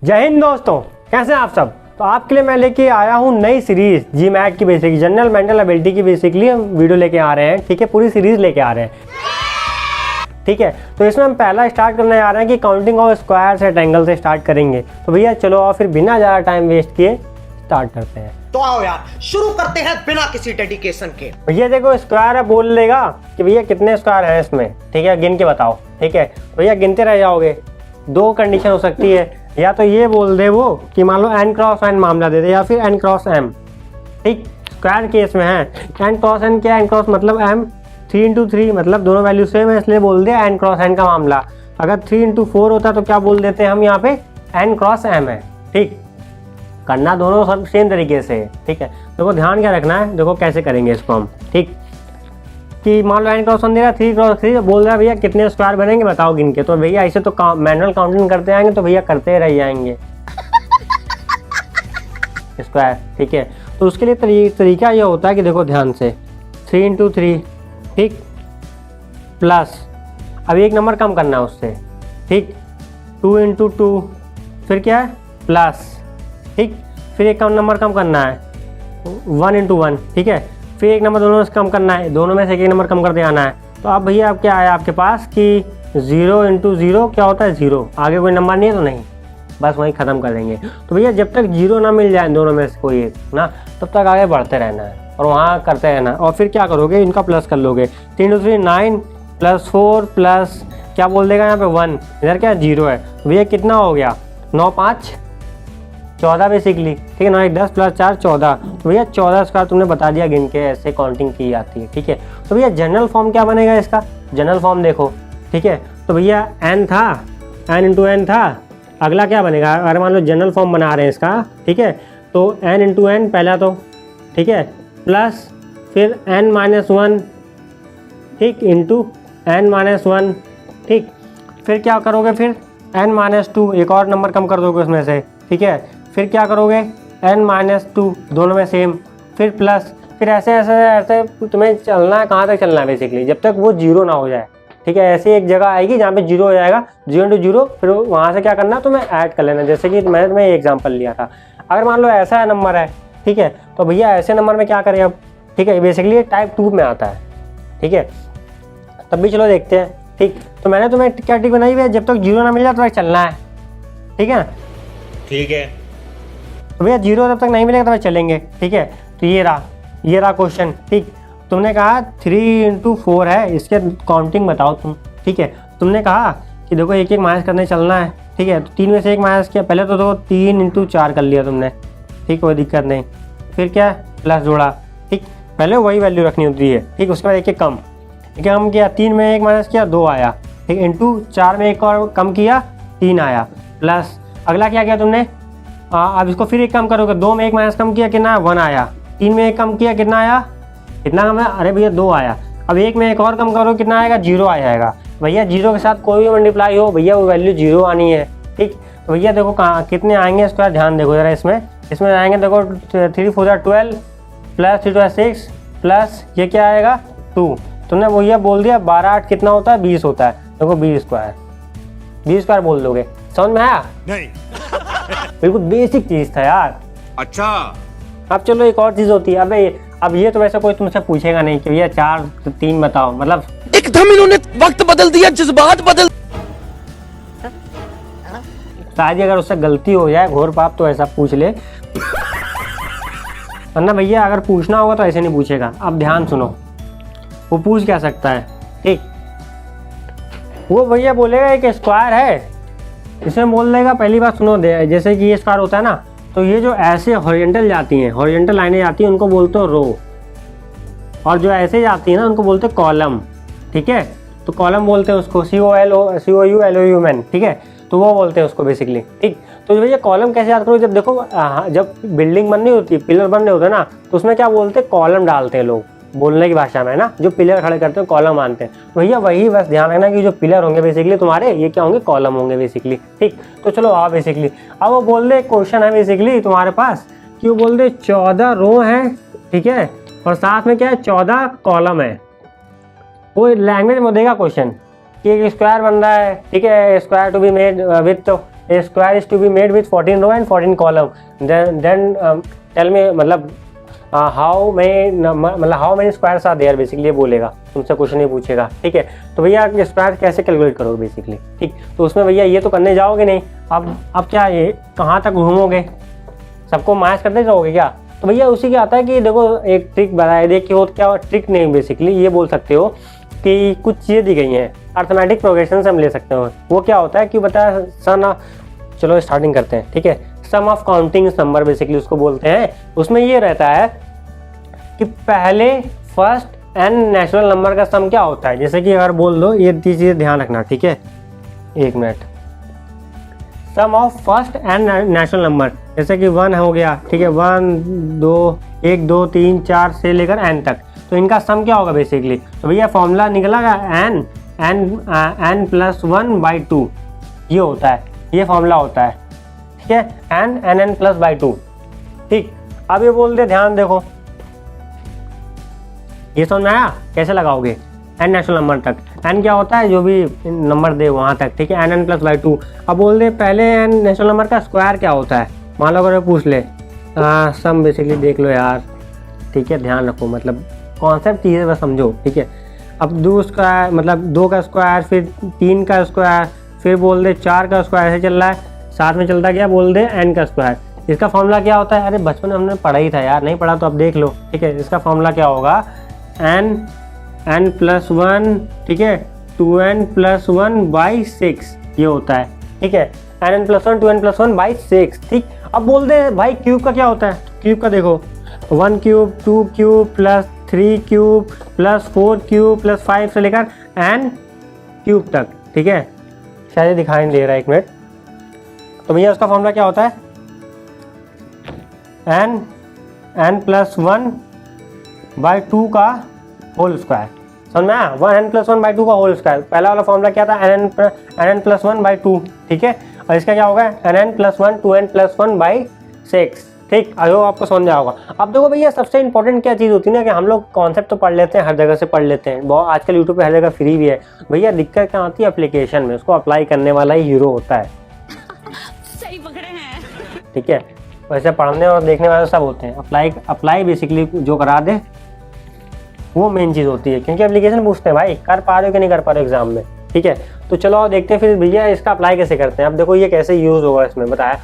जय हिंद दोस्तों, कैसे हैं आप सब। तो आपके लिए मैं लेके आया हूँ नई सीरीज जी मैट की, बेसिक जनरल मेंटल एबिलिटी की बेसिकली हम वीडियो लेके आ रहे हैं। ठीक है, पूरी सीरीज लेके आ रहे हैं। ठीक है, तो इसमें हम पहला स्टार्ट करने जा रहे हैं कि counting of squares at angle से स्टार्ट करेंगे। तो भैया चलो और फिर बिना ज़्यादा टाइम वेस्ट किए स्टार्ट करते हैं। तो आओ यार शुरू करते हैं बिना किसी डेडिकेशन के। भैया देखो स्क्वायर है, बोल लेगा कि भैया कितने स्क्वायर हैं इसमें। ठीक है, गिन के बताओ। ठीक है, भैया गिनते रह जाओगे। दो कंडीशन हो सकती है, या तो ये बोल दे वो कि मान लो n क्रॉस n मामला दे दे, या फिर n क्रॉस m। ठीक, स्क्वायर केस में है n क्रॉस n क्या, n क्रॉस मतलब m, 3 इंटू 3 मतलब दोनों वैल्यू सेम है, इसलिए बोल दे n क्रॉस n का मामला। अगर 3 इंटू 4 होता तो क्या बोल देते हैं हम यहाँ पे n क्रॉस m है। ठीक, करना दोनों सब सेम तरीके से। ठीक है, देखो ध्यान क्या रखना है, देखो कैसे करेंगे इसको हम। ठीक, कि मान लो n क्रॉस 1 दे रहा है, 3 क्रॉस 3 बोल रहा है भैया कितने स्क्वायर बनेंगे बताओ गिन के। तो भैया ऐसे तो मैनुअल काउंटिंग करते आएंगे तो भैया करते रह जाएंगे स्क्वायर। ठीक है, तो उसके लिए तरीका ये होता है कि देखो ध्यान से 3 इंटू 3, ठीक, प्लस अब एक नंबर कम करना है उससे। ठीक, 2 इंटू 2 फिर क्या है प्लस। ठीक, फिर एक कम नंबर कम करना है 1 इंटू 1। ठीक है, फिर एक नंबर दोनों से कम करना है, दोनों में से एक नंबर कम करते आना है। तो अब भैया अब क्या आया आपके पास कि 0 इंटू 0 क्या होता है 0, आगे कोई नंबर नहीं है तो नहीं, बस वहीं ख़त्म कर देंगे। तो भैया जब तक 0 ना मिल जाए दोनों में से कोई एक ना, तब तक आगे बढ़ते रहना है और वहाँ करते रहना है। और फिर क्या करोगे, इनका प्लस कर लोगे। 3 इंटू 3 9 प्लस 4 प्लस क्या बोल देगा यहाँ पे 1, इधर क्या 0 है। तो भैया कितना हो गया 9 5 14 बेसिकली। ठीक है, 9 1 10 प्लस 4 14। तो भैया 14 स्क्वायर तुमने बता दिया गिन के, ऐसे काउंटिंग की जाती है। ठीक है, तो भैया जनरल फॉर्म क्या बनेगा इसका, जनरल फॉर्म देखो। ठीक है, तो भैया n था, n इंटू n था, अगला क्या बनेगा, अगर मान लो जनरल फॉर्म बना रहे हैं इसका। ठीक है, तो n इंटू n पहला तो, ठीक है, प्लस फिर n माइनस 1, ठीक, इंटू n माइनस 1। ठीक, फिर क्या करोगे, फिर n माइनस 2, एक और नंबर कम कर दोगे उसमें से। ठीक है, फिर क्या करोगे n माइनस 2, दोनों में सेम, फिर प्लस, फिर ऐसे ऐसे ऐसे तुम्हें चलना है। कहाँ तक चलना है बेसिकली, जब तक वो 0 ना हो जाए। ठीक है, ऐसे एक जगह आएगी जहाँ पे 0 हो जाएगा, 0 इंटू 0, फिर वहाँ से क्या करना है तुम्हें ऐड कर लेना। जैसे कि मैंने तुम्हें एग्जाम्पल लिया था, अगर मान लो ऐसा नंबर है, ठीक है, तो भैया ऐसे नंबर में क्या करें अब। ठीक है, बेसिकली टाइप 2 में आता है। ठीक है, तब भी चलो देखते हैं। ठीक, तो मैंने तुम्हें क्या ट्रिक बनाई हुई है, जब तक 0 ना मिल जाए तो चलना है। ठीक है, ठीक है, तो भैया 0 जब तक नहीं मिलेगा तो चलेंगे। ठीक है, तो ये रहा क्वेश्चन। ठीक, तुमने कहा 3 इंटू 4 है, इसके काउंटिंग बताओ तुम। ठीक है, तुमने कहा कि देखो एक एक माइनस करने चलना है। ठीक है, तो 3 में से एक माइनस किया, पहले तो देखो 3 इंटू 4 कर लिया तुमने। ठीक, कोई दिक्कत नहीं, फिर क्या प्लस जोड़ा। ठीक, पहले वही वैल्यू रखनी होती है। ठीक, उसके बाद एक एक कम किया, 3 में एक माइनस किया 2 आया। ठीक, इंटू 4 में एक और कम किया 3 आया, प्लस अगला क्या किया तुमने, अब इसको फिर एक कम करोगे, 2 में एक माइनस कम किया कितना 1 आया, 3 में एक कम किया कितना आया, कितना कम है, अरे भैया 2 आया। अब एक में एक और कम करो कितना आएगा 0 आ जाएगा। भैया 0 के साथ कोई भी मल्टीप्लाई हो भैया वो वैल्यू 0 आनी है। ठीक, तो भैया देखो कहाँ कितने आएंगे इसका ध्यान देखो जरा, इसमें आएंगे देखो 3 4 12 प्लस 3 2 6 प्लस ये क्या आएगा 2। तुमने भैया बोल दिया 12 8 कितना होता है 20 होता है। देखो 20 स्क्वायर बोल दोगे, समझ में आया नहीं बिल्कुल बेसिक चीज था यार। अच्छा, अब चलो एक और चीज होती है। अब ये तो वैसे कोई तुमसे पूछेगा नहीं कि भैया 4 3 बताओ, मतलब एकदम इन्होंने वक्त बदल दिया, जज्बात बदल। शायद अगर उससे गलती हो जाए घोर पाप तो ऐसा पूछ ले, वरना भैया अगर पूछना होगा तो ऐसे नहीं पूछेगा। अब ध्यान सुनो, वो पूछ क्या सकता है। ठीक, वो भैया बोलेगा एक स्क्वायर है, इसमें बोल देगा पहली बात सुनो जैसे कि ये स्क्वायर होता है ना, तो ये जो ऐसे हॉरिजॉन्टल जाती हैं, हॉरिजॉन्टल लाइनें जाती हैं, उनको बोलते हो रो, और जो ऐसे जाती हैं ना उनको बोलते हैं कॉलम। ठीक है, तो कॉलम बोलते हैं उसको, COLOU मैन। ठीक है, तो वो बोलते हैं उसको बेसिकली। ठीक, तो भैया कॉलम कैसे याद करो, जब देखो जब बिल्डिंग बननी होती है, पिलर बनने होते हैं ना, तो उसमें क्या बोलते हैं कॉलम डालते हैं लोग, बोलने की भाषा में ना, जो पिलर खड़े करते हैं कॉलम मानते हैं। तो भैया वही बस ध्यान रखना कि जो पिलर होंगे बेसिकली तुम्हारे, ये क्या होंगे कॉलम होंगे बेसिकली। ठीक, तो चलो आओ बेसिकली, अब वो बोल दे क्वेश्चन है बेसिकली तुम्हारे पास कि वो बोल दे 14 रो हैं। ठीक है, और साथ में क्या है 14 कॉलम है। वो लैंग्वेज में देगा क्वेश्चन कि एक स्क्वायर बन रहा है। ठीक है, square to be made with a square is to be made with 14 row and 14 column, then tell me मतलब how many squares are there, basically ये बोलेगा, तुमसे क्वेश्चन ये पूछेगा, ठीक है। तो भैया स्क्वायर कैसे कैलकुलेट करोगे बेसिकली, ठीक। तो उसमें भैया ये तो करने जाओगे नहीं, अब क्या ये कहाँ तक घूमोगे, सबको मैच करते जाओगे क्या। तो भैया उसी के आता है कि देखो एक ट्रिक बताया, देखिए क्या ट्रिक नहीं, बेसिकली ये बोल सकते हो कि कुछ चीज़ें दी गई हैं अर्थमेटिक प्रोग्रेशन से हम ले सकते हो। वो क्या होता है कि बताया सन, चलो स्टार्टिंग करते हैं, ठीक है। सम ऑफ काउंटिंग नंबर बेसिकली उसको बोलते हैं। उसमें ये रहता है कि पहले फर्स्ट एन नेचुरल नंबर का सम क्या होता है, जैसे कि अगर बोल दो, ये चीज़ें ध्यान रखना, ठीक है, एक minute. Sum of first n natural number, जैसे कि 1 हो गया, ठीक है, 1 2 3 4 से लेकर n तक, तो इनका सम क्या होगा बेसिकली। तो भैया फॉर्मूला निकला n प्लस 1/2, ये होता है, ये फॉर्मूला होता है, ठीक है, n प्लस बाई 2, ठीक। अब ये बोलते ध्यान देखो, ये समझ में आया कैसे लगाओगे n नेचुरल नंबर तक, n क्या होता है जो भी नंबर दे वहाँ तक, ठीक है, n प्लस बाई 2। अब बोल दे पहले n नेचुरल नंबर का स्क्वायर क्या होता है, मान लो अगर पूछ ले, सम बेसिकली देख लो यार, ठीक है, ध्यान रखो, मतलब कॉन्सेप्ट चीज़ें बस समझो, ठीक है। अब 2 स्क्वायर मतलब 2 का स्क्वायर, फिर 3 का स्क्वायर, फिर बोल दे 4 का स्क्वायर, ऐसे चल रहा है, साथ में चलता गया बोल दे n का स्क्वायर। इसका फॉर्मूला क्या होता है, अरे बचपन में हमने पढ़ा ही था यार, नहीं पढ़ा तो अब देख लो, ठीक है। इसका फॉर्मूला क्या होगा, n प्लस 1, ठीक है, 2n प्लस 1/6, ये होता है, ठीक है, n प्लस 1 2n प्लस 1/6, ठीक। अब बोल दे भाई क्यूब का क्या होता है, क्यूब का देखो 1 cube 2 cube plus 3 cube plus 4 cube plus 5 से लेकर n क्यूब तक, ठीक है, शायद दिखाई नहीं दे रहा है, एक मिनट। तो भैया उसका फॉर्मूला क्या होता है, n प्लस 1/2 का होल स्क्वायर, समझ में आया, 1n प्लस 1/2 का होल स्क्वायर। पहला वाला फॉर्मूला क्या था, n प्लस 1/2, ठीक है, और इसका क्या होगा n प्लस 1 2n प्लस 1/6, ठीक। आयो आपको समझ में होगा। अब देखो भैया सबसे इंपॉर्टेंट क्या चीज़ होती है ना, कि हम लोग कॉन्सेप्ट तो पढ़ लेते हैं, हर जगह से पढ़ लेते हैं, बहुत आजकल यूट्यूब पे हर जगह फ्री भी है। भैया दिक्कत क्या आती है, एप्लीकेशन में, उसको अप्लाई करने वाला ही हीरो होता है, सही पकड़े हैं, ठीक है। वैसे पढ़ने और देखने वाले सब होते हैं, अप्लाई बेसिकली जो करा दे वो मेन चीज़ होती है, क्योंकि एप्लीकेशन पूछते हैं भाई कर पा रहे हो कि नहीं कर पा रहे हो एग्जाम में, ठीक है। तो चलो और देखते हैं फिर भैया इसका अप्लाई कैसे करते हैं। अब देखो ये कैसे यूज़ होगा, इसमें बताया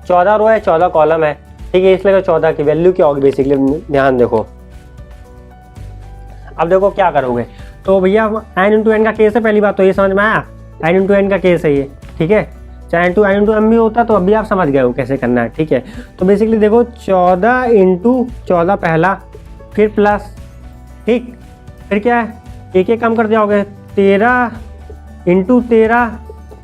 14 रो है 14 कॉलम है, ठीक है, इसलिए 14 की वैल्यू क्या होगी बेसिकली, ध्यान देखो। अब देखो क्या करोगे, तो भैया n इंटू एन का केस है, पहली बात तो ये समझ में आया, n इंटू एन का केस है ये, ठीक है, चाहे n इंटू m भी होता तो अभी आप समझ गए हो कैसे करना है, ठीक है। तो बेसिकली देखो 14 इंटू 14 पहला, फिर प्लस, ठीक, फिर क्या है एक एक कम कर जाओगे, 13 इंटू 13,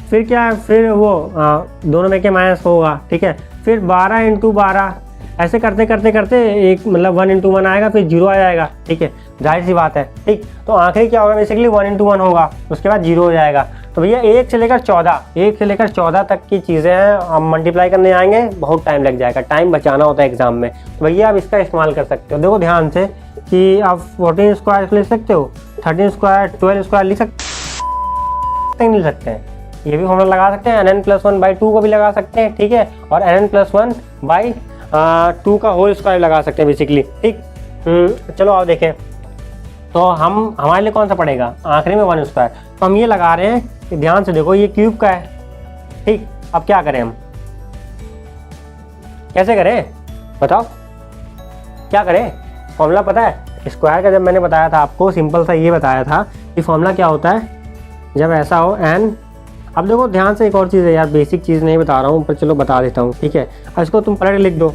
फिर क्या है, फिर वो दोनों में के माइनस होगा, ठीक है, फिर 12 इंटू 12, ऐसे करते करते करते एक मतलब 1 इंटू 1 आएगा, फिर 0 आ जाएगा, ठीक है, जाहिर सी बात है, ठीक। तो आखिरी क्या होगा बेसिकली 1 इंटू 1 होगा, उसके बाद 0 हो जाएगा। तो भैया 1 से लेकर 14 तक की चीज़ें हैं, हम मल्टीप्लाई करने आएंगे बहुत टाइम लग जाएगा, टाइम बचाना होता है एग्जाम में। तो भैया आप इसका इस्तेमाल कर सकते हो, देखो ध्यान से कि आप 14 स्क्वायर लिख सकते हो, 13 स्क्वायर 12 स्क्वायर लिख सकते हैं, ये भी फॉर्मूला लगा सकते हैं, n प्लस 1/2 को भी लगा सकते हैं, ठीक है, और n प्लस 1/2 का होल स्क्वायर लगा सकते हैं बेसिकली, ठीक। चलो आओ देखें, तो हम हमारे लिए कौन सा पड़ेगा आखिरी में 1 स्क्वायर, तो हम ये लगा रहे हैं कि ध्यान से देखो ये क्यूब का है, ठीक। अब क्या करें, हम कैसे करें बताओ, क्या करें, फॉर्मूला पता है स्क्वायर का, जब मैंने बताया था आपको सिंपल सा ये बताया था कि फॉर्मूला क्या होता है जब ऐसा हो n। अब देखो ध्यान से एक और चीज़ है यार, बेसिक चीज़ नहीं बता रहा हूँ पर चलो बता देता हूँ, ठीक है। अब इसको तुम पलट लिख दो,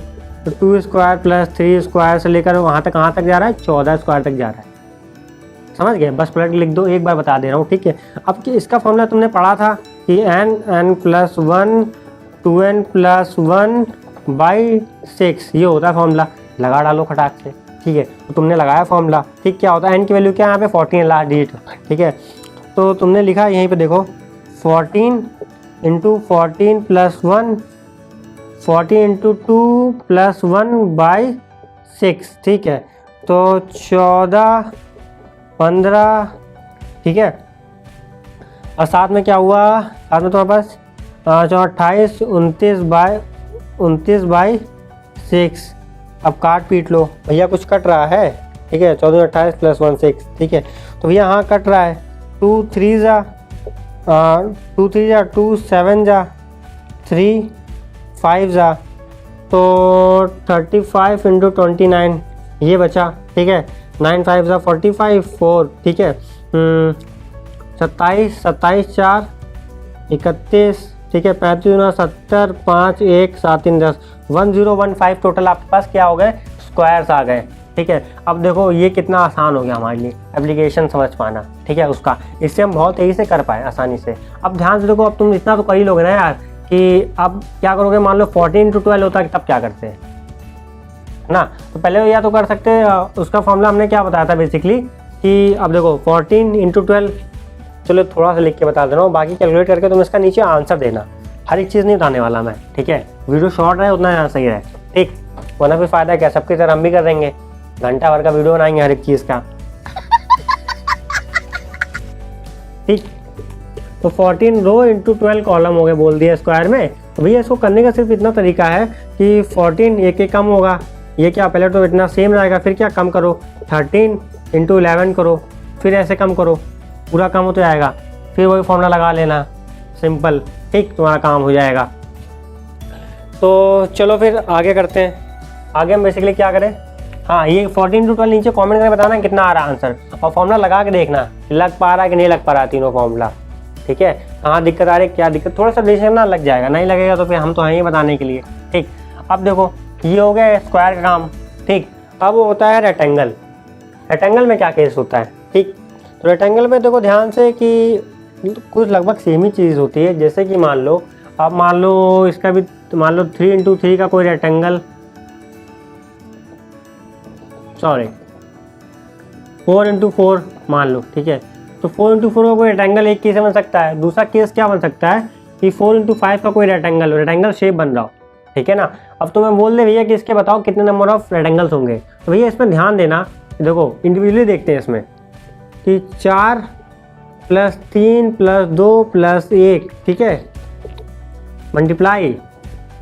तो 2 स्क्वायर प्लस 3 स्क्वायर से लेकर वहाँ तक कहाँ तक जा रहा है, 14 स्क्वायर तक जा रहा है, समझ गए, बस पलट लिख दो, एक बार बता दे रहा हूँ, ठीक है। अब कि इसका फॉर्मूला तुमने पढ़ा था कि n प्लस 1 2n प्लस 1/6, ये होता है फॉर्मूला, लगा डालो खटाक से, ठीक है। तो तुमने लगाया फॉर्मूला, ठीक, क्या होता है n की वैल्यू क्या है यहाँ पे 14 लास्ट डिजिट, ठीक है। तो तुमने लिखा यहीं पे देखो 14 इंटू 14 प्लस 1, 14 इंटू 2 प्लस 1/6, ठीक है, तो 14 15, ठीक है, और साथ में क्या हुआ, साथ में तुम्हारे पास जो 28 29/6। अब काट पीट लो भैया, कुछ कट रहा है, ठीक है। 14 28 + 1 6, ठीक है। तो भैया हाँ कट रहा है। 2 3 जा 2 7 जा 3 5 जा, तो 35 × 29 ये बचा, ठीक है। 9 5 जा 45 4, ठीक है। 27 27 4 31, ठीक है। 35 70 5 1 7 3 10 1015 टोटल आपके पास क्या हो गए, स्क्वायर्स आ गए, ठीक है। अब देखो ये कितना आसान हो गया हमारे लिए एप्लीकेशन समझ पाना, ठीक है उसका। इससे हम बहुत तेज़ी से कर पाए आसानी से। अब ध्यान से देखो, अब तुम इतना तो कर ही लोगे ना यार, कि अब क्या करोगे, मान लो 14 × 12 होता है तब क्या करते हैं ना। तो पहले या तो कर सकते हैं, उसका फॉर्मूला हमने क्या बताया था बेसिकली, कि अब देखो 14 × 12, चलो थोड़ा सा लिख के बता दे रहा हूँ, बाकी कैलकुलेट करके तुम इसका नीचे आंसर देना। हर एक चीज़ नहीं बताने वाला मैं, ठीक है। वीडियो शॉर्ट रहे उतना ज़्यादा सही रहे, ठीक। वरना फिर फ़ायदा क्या, सबकी तरह हम भी कर देंगे, घंटा भर का वीडियो बनाएंगे हर एक चीज़ का, ठीक। तो 14 रो × 12 कॉलम हो गए बोल दिया स्क्वायर में। तो भैया इसको करने का सिर्फ इतना तरीका है कि 14 एक कम होगा, ये क्या पहले तो इतना सेम रहेगा, फिर क्या कम करो 13 × 11 करो, फिर ऐसे कम करो, पूरा कम होते जाएगा, फिर वही फॉर्मूला लगा लेना, सिंपल, ठीक, तुम्हारा काम हो जाएगा। तो चलो फिर आगे करते हैं। आगे हम बेसिकली क्या करें, हाँ ये 14 × 12 नीचे कमेंट करके बताना कितना आ रहा है आंसर, और फॉर्मूला लगा के देखना लग पा रहा है कि नहीं लग पा रहा है तीनों फॉर्मूला, ठीक है। कहाँ दिक्कत आ रही है, क्या दिक्कत, थोड़ा सा डिसीजन ना लग जाएगा, नहीं लगेगा तो फिर हम तो हैं ही बताने के लिए, ठीक। अब देखो ये हो गया स्क्वायर का काम, ठीक। अब वो होता है रेक्टेंगल। रेक्टेंगल में क्या केस होता है, ठीक। तो रेक्टेंगल में देखो ध्यान से कि कुछ लगभग सेम ही चीज़ होती है। जैसे कि मान लो, अब मान लो इसका भी मान लो 3 × 3 का कोई रेक्टेंगल, सॉरी 4 × 4 मान लो, ठीक है। तो 4 × 4 का कोई रेक्टेंगल एक केस बन सकता है। दूसरा केस क्या बन सकता है कि 4 × 5 का कोई रेक्टेंगल शेप बन रहा हो, ठीक है ना। अब तुम्हें बोल दे भैया कि इसके बताओ कितने नंबर ऑफ रेक्टेंगल्स होंगे, तो भैया इसमें ध्यान देना, देखो इंडिविजुअली देखते हैं इसमें कि 4 + 3 + 2 + 1, ठीक है, मल्टीप्लाई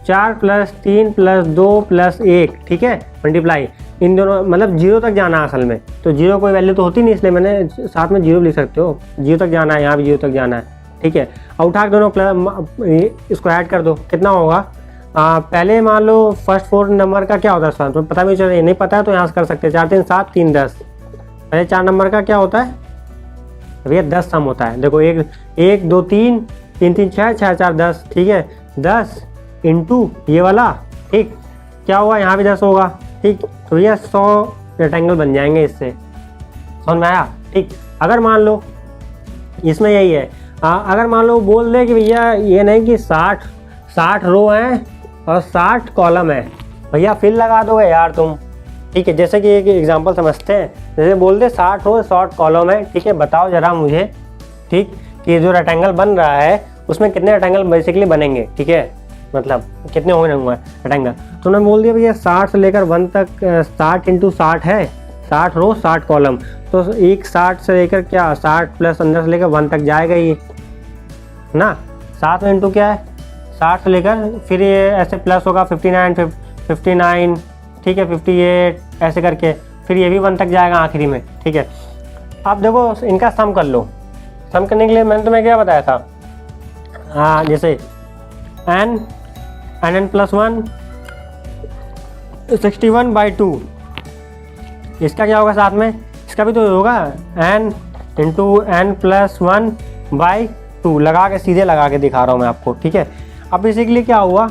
4 + 3 + 2 + 1, ठीक है, मल्टीप्लाई इन दोनों, मतलब 0 तक जाना है असल में। तो 0 कोई वैल्यू तो होती नहीं, इसलिए मैंने साथ में 0 लिख सकते हो, 0 तक जाना है, यहाँ भी 0 तक जाना है, ठीक है। और उठा के दोनों इसको ऐड कर दो, कितना होगा। पहले मान लो फर्स्ट 4 नंबर का क्या होता है, तो पता भी चले, नहीं पता है तो यहाँ से कर सकते हैं। 4 3 7 3 10, पहले 4 नंबर का क्या होता है भैया 10 सम होता है। देखो 1 1 2 3 3 3 6 6 4 10, ठीक है। 10 × ये वाला, ठीक, क्या होगा यहाँ भी 10 होगा, ठीक। तो भैया 100 रेक्टेंगल बन जाएंगे इससे, समझ में आया, ठीक। अगर मान लो इसमें यही है, अगर मान लो बोल दे कि भैया ये नहीं कि 60 रो हैं और 60 कॉलम है, भैया फिर लगा दोगे यार तुम, ठीक है। जैसे कि एक एग्जांपल समझते हैं, जैसे बोल दे 60 रो 60 कॉलम है, ठीक है, बताओ जरा मुझे, ठीक, कि जो रेक्टेंगल बन रहा है उसमें कितने रेक्टेंगल बेसिकली बनेंगे, ठीक है, मतलब कितने होंगे रेक्टेंगल। तो उन्होंने बोल दिया भैया 60 से लेकर 1 तक 60 × 60 है, 60 रो 60 कॉलम, तो एक 60 से लेकर क्या 60 प्लस अंदर से लेकर 1 तक जाएगा ये ना। 7 में इंटू क्या है 60 से लेकर, फिर ये ऐसे प्लस होगा 59, ठीक है, 58 ऐसे करके, फिर ये भी 1 तक जाएगा आखिरी में, ठीक है। अब देखो इनका सम कर लो। सम करने के लिए मैंने तुम्हें क्या बताया था, जैसे n + 1 61/2, इसका क्या होगा साथ में, इसका भी तो होगा n × n + 1/2, लगा के सीधे लगा के दिखा रहा हूँ मैं आपको, ठीक है। अब बेसिकली क्या हुआ,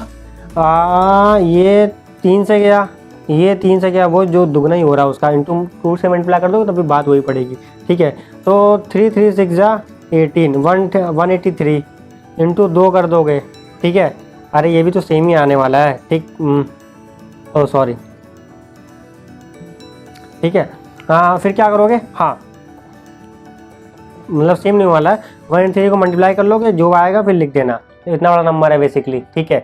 ये 3 से गया, ये 3 से गया, वो जो दुगना ही हो रहा है उसका × 2 से मल्टीप्लाई कर दो तभी बात वही पड़ेगी, ठीक है। तो 3 3 6 18 183 × 2 कर दोगे, ठीक है। अरे ये भी तो सेम ही आने वाला है, ठीक, ओ सॉरी, ठीक है। फिर क्या करोगे, हाँ मतलब सेम नहीं वाला है, 183 को मल्टीप्लाई कर लोगे, जो आएगा फिर लिख देना, इतना बड़ा नंबर है बेसिकली, ठीक है।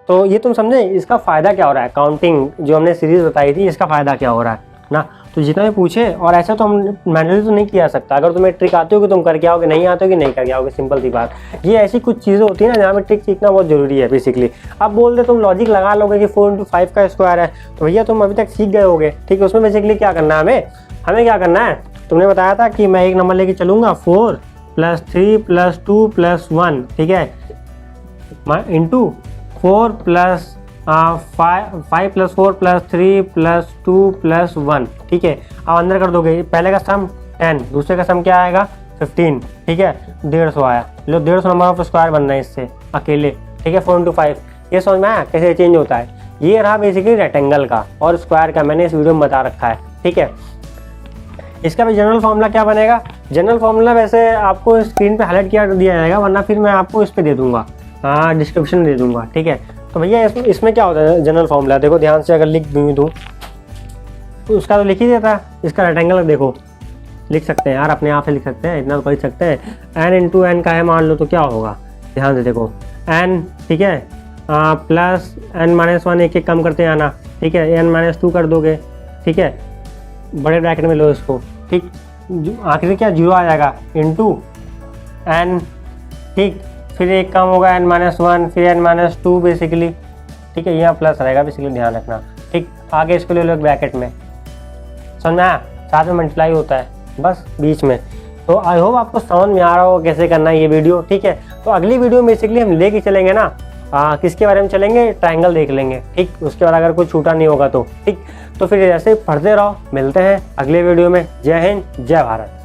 तो ये तुम समझे इसका फ़ायदा क्या हो रहा है, काउंटिंग जो हमने सीरीज़ बताई थी इसका फ़ायदा क्या हो रहा है। ना। तो जितना भी पूछे, और ऐसा तो हम मैनुअली तो नहीं किया सकता। अगर तुम्हें ट्रिक आती होगी तुम करके आओगे, नहीं आते होगी नहीं करके आओगे, सिंपल सी बात। ये ऐसी कुछ चीज़ें होती है ना जहाँ पे ट्रिक सीखना बहुत जरूरी है बेसिकली। अब बोल दे तुम लॉजिक लगा लोगे कि 4 × 5 का स्क्वायर है, तो भैया तुम अभी तक सीख गए होगे, ठीक है। उसमें बेसिकली क्या करना है, हमें क्या करना है, तुमने बताया था कि मैं एक नंबर लेके चलूँगा 4 + 3 + 2 + 1, ठीक है, इंटू 4 + 5 + 4 + 3 + 2 + 1, ठीक है। अब अंदर कर दोगे, पहले का सम 10, दूसरे का सम क्या आएगा 15, ठीक है, 150 आया। लो 150 नंबर ऑफ स्क्वायर बनना है इससे अकेले, ठीक है। 4 × 5, ये समझ में आया कैसे चेंज होता है। ये रहा बेसिकली रेक्टेंगल का और स्क्वायर का, मैंने इस वीडियो में बता रखा है, ठीक है। इसका भी जनरल फार्मूला क्या बनेगा, जनरल फार्मूला वैसे आपको स्क्रीन पे हाईलाइट किया दिया जाएगा, वरना फिर मैं आपको इस पे दे दूंगा, हाँ डिस्क्रिप्शन में दे दूंगा, ठीक है। तो भैया इसमें क्या होता है जनरल फार्मूला, देखो ध्यान से, अगर लिख दूँ तो उसका तो लिख ही देता है। इसका रेक्टेंगल देखो लिख सकते हैं यार, अपने आप से लिख सकते हैं, इतना तो कर सकते हैं। n × n का है मान लो, तो क्या होगा, ध्यान से देखो n, ठीक है, प्लस n-1 एक कम करते आना, ठीक है, n-2 कर दोगे, ठीक है, बड़े ब्रैकेट में लो इसको, ठीक, आखिर क्या 0 आ जाएगा, इंटू n, ठीक, फिर एक कम होगा n-1, फिर n-2 बेसिकली, ठीक है, यहाँ प्लस रहेगा बेसिकली, ध्यान रखना, ठीक। आगे इसको ले लो एक ब्रैकेट में, समझ में आया, साथ में मल्टीप्लाई होता है बस बीच में। तो आई होप आपको समझ में आ रहा हो कैसे करना है ये वीडियो, ठीक है। तो अगली वीडियो में बेसिकली हम लेके चलेंगे ना, किसके बारे में चलेंगे, ट्रायंगल देख लेंगे, ठीक। उसके बाद अगर कुछ छूटा नहीं होगा तो ठीक। तो फिर ऐसे पढ़ते रहो, मिलते हैं अगले वीडियो में। जय हिंद, जय भारत।